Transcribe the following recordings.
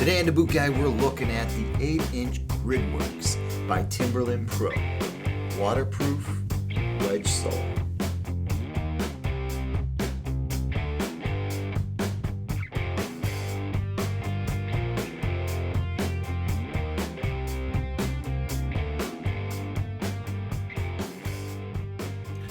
Today in the Boot Guy, we're looking at the 8-inch GRIDWORKS by Timberland Pro. Waterproof wedge sole.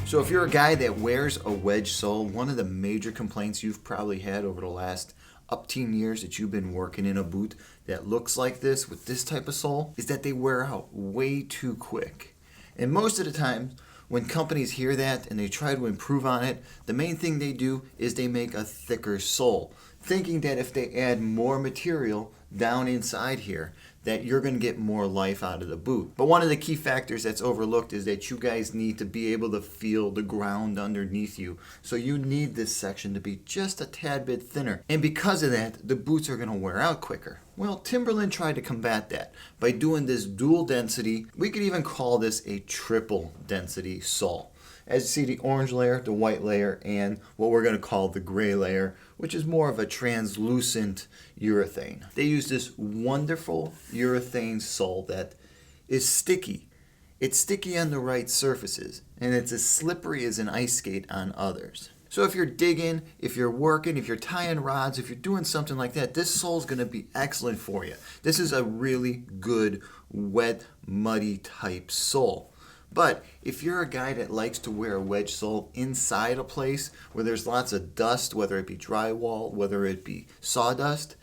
So if you're a guy that wears a wedge sole, one of the major complaints you've probably had over the last up 10 years that you've been working in a boot that looks like this with this type of sole is that they wear out way too quick. And most of the time, when companies hear that and they try to improve on it, the main thing they do is they make a thicker sole, thinking that if they add more material down inside here, that you're going to get more life out of the boot. But one of the key factors that's overlooked is that you guys need to be able to feel the ground underneath you. So you need this section to be just a tad bit thinner. And because of that, the boots are going to wear out quicker. Well, Timberland tried to combat that by doing this dual density. We could even call this a triple density sole. As you see, the orange layer, the white layer, and what we're going to call the gray layer, which is more of a translucent urethane. They use this wonderful urethane sole that is sticky. It's sticky on the right surfaces, and it's as slippery as an ice skate on others. So if you're digging, if you're working, if you're tying rods, if you're doing something like that, this sole is going to be excellent for you. This is a really good, wet, muddy type sole. But if you're a guy that likes to wear a wedge sole inside a place where there's lots of dust, whether it be drywall, whether it be sawdust,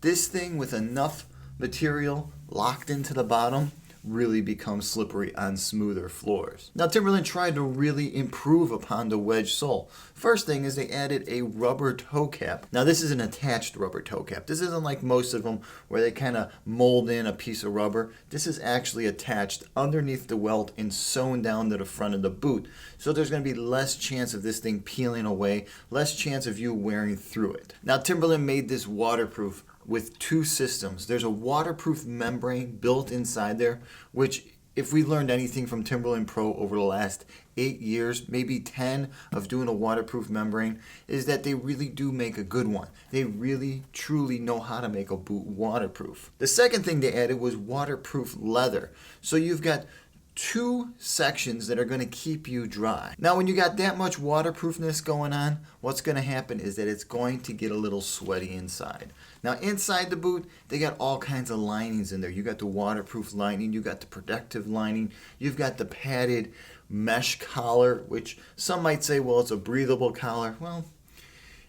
this thing with enough material locked into the bottom really becomes slippery on smoother floors. Now Timberland tried to really improve upon the wedge sole. First thing is they added a rubber toe cap. Now this is an attached rubber toe cap. This isn't like most of them where they kind of mold in a piece of rubber. This is actually attached underneath the welt and sewn down to the front of the boot. So there's going to be less chance of this thing peeling away, less chance of you wearing through it. Now Timberland made this waterproof with two systems. There's a waterproof membrane built inside there, which if we learned anything from Timberland Pro over the last 8 years, maybe 10 of doing a waterproof membrane, is that they really do make a good one. They really, truly know how to make a boot waterproof. The second thing they added was waterproof leather. So you've got two sections that are going to keep you dry. Now when you got that much waterproofness going on, what's going to happen is that it's going to get a little sweaty inside. Now inside the boot, they got all kinds of linings in there. You got the waterproof lining, you got the protective lining, you've got the padded mesh collar, which some might say, well, it's a breathable collar. Well,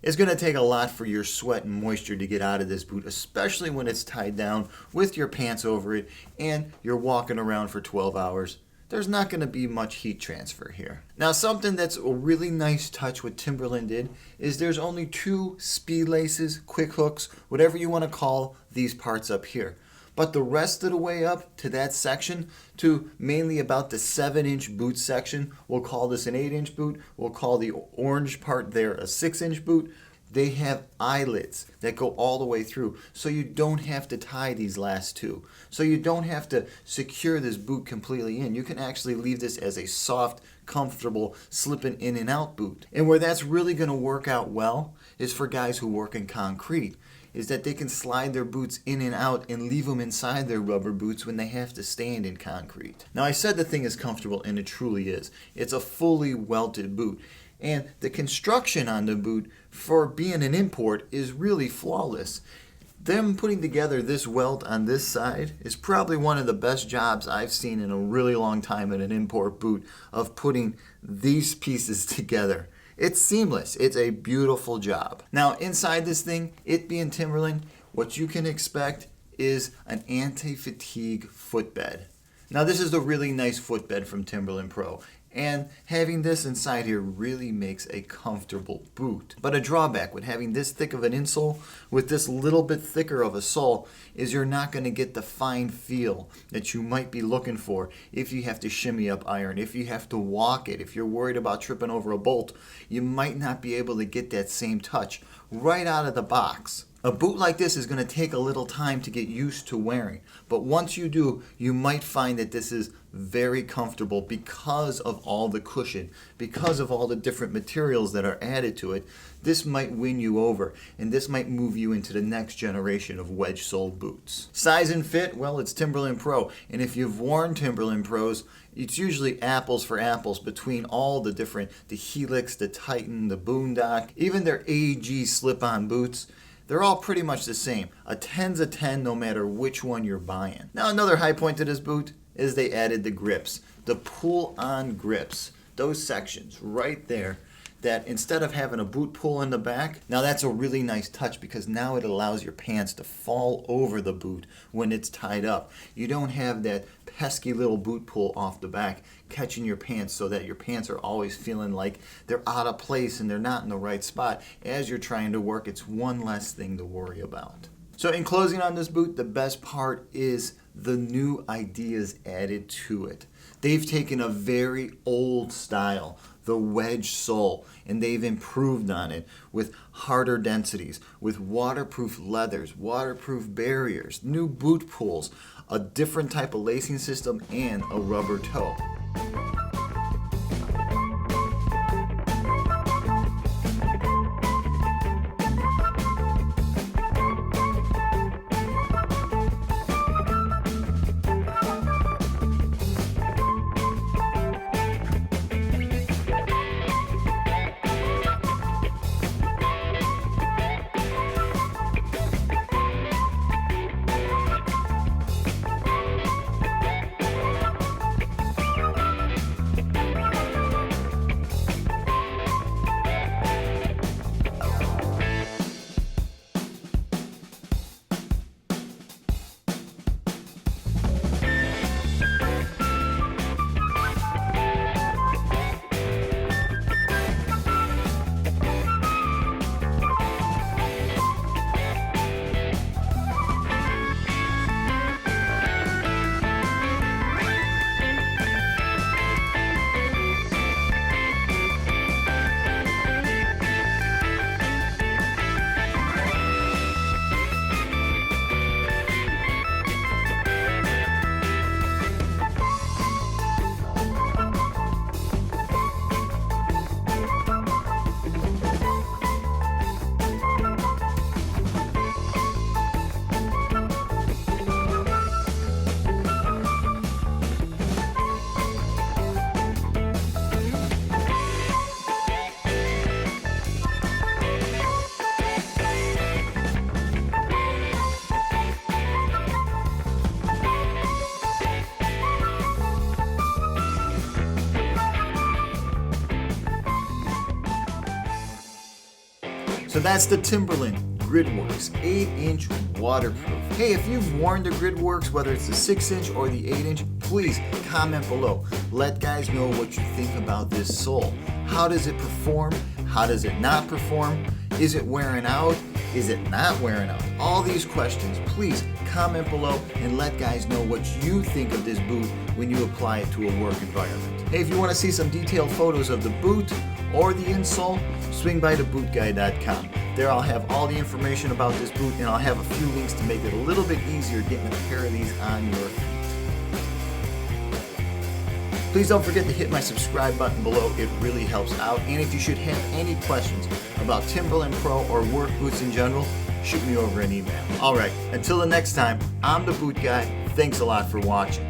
it's going to take a lot for your sweat and moisture to get out of this boot, especially when it's tied down with your pants over it and you're walking around for 12 hours. There's not going to be much heat transfer here. Now something that's a really nice touch what Timberland did is there's only two speed laces, quick hooks, whatever you want to call these parts up here. But the rest of the way up to that section, to mainly about the 7-inch boot section, we'll call this an 8-inch boot, we'll call the orange part there a 6-inch boot, they have eyelets that go all the way through, so you don't have to tie these last two. So you don't have to secure this boot completely in. You can actually leave this as a soft, comfortable, slipping in and out boot. And where that's really going to work out well is for guys who work in concrete, is that they can slide their boots in and out and leave them inside their rubber boots when they have to stand in concrete. Now I said the thing is comfortable, and it truly is. It's a fully welted boot. And the construction on the boot for being an import is really flawless. Them putting together this welt on this side is probably one of the best jobs I've seen in a really long time in an import boot of putting these pieces together. It's seamless. It's a beautiful job. Now inside this thing, it being Timberland, what you can expect is an anti-fatigue footbed. Now this is a really nice footbed from Timberland Pro, and having this inside here really makes a comfortable boot. But a drawback with having this thick of an insole with this little bit thicker of a sole is you're not going to get the fine feel that you might be looking for if you have to shimmy up iron, if you have to walk it, if you're worried about tripping over a bolt. You might not be able to get that same touch right out of the box. A boot like this is going to take a little time to get used to wearing, but once you do, you might find that this is very comfortable because of all the cushion, because of all the different materials that are added to it. This might win you over, and this might move you into the next generation of wedge sole boots. Size and fit, well, it's Timberland Pro, and if you've worn Timberland Pros, it's usually apples for apples between all the different, the Helix, the Titan, the Boondock, even their AG slip-on boots. They're all pretty much the same. A 10's a 10 no matter which one you're buying. Now another high point to this boot is they added the grips. The pull-on grips. Those sections right there that instead of having a boot pull in the back, now that's a really nice touch because now it allows your pants to fall over the boot when it's tied up. You don't have that pesky little boot pull off the back catching your pants so that your pants are always feeling like they're out of place and they're not in the right spot. As you're trying to work, it's one less thing to worry about. So in closing on this boot, the best part is the new ideas added to it. They've taken a very old style, the wedge sole, and they've improved on it with harder densities, with waterproof leathers, waterproof barriers, new boot pulls, a different type of lacing system, and a rubber toe. So that's the Timberland GRIDWORKS 8-inch waterproof. Hey, if you've worn the GRIDWORKS, whether it's the 6-inch or the 8-inch, please comment below. Let guys know what you think about this sole. How does it perform? How does it not perform? Is it wearing out? Is it not wearing out? All these questions, please comment below and let guys know what you think of this boot when you apply it to a work environment. Hey, if you want to see some detailed photos of the boot or the insole, swing by TheBootGuy.com. There I'll have all the information about this boot, and I'll have a few links to make it a little bit easier getting a pair of these on your feet. Please don't forget to hit my subscribe button below. It really helps out. And if you should have any questions about Timberland Pro or work boots in general, shoot me over an email. All right, until the next time, I'm the Boot Guy. Thanks a lot for watching.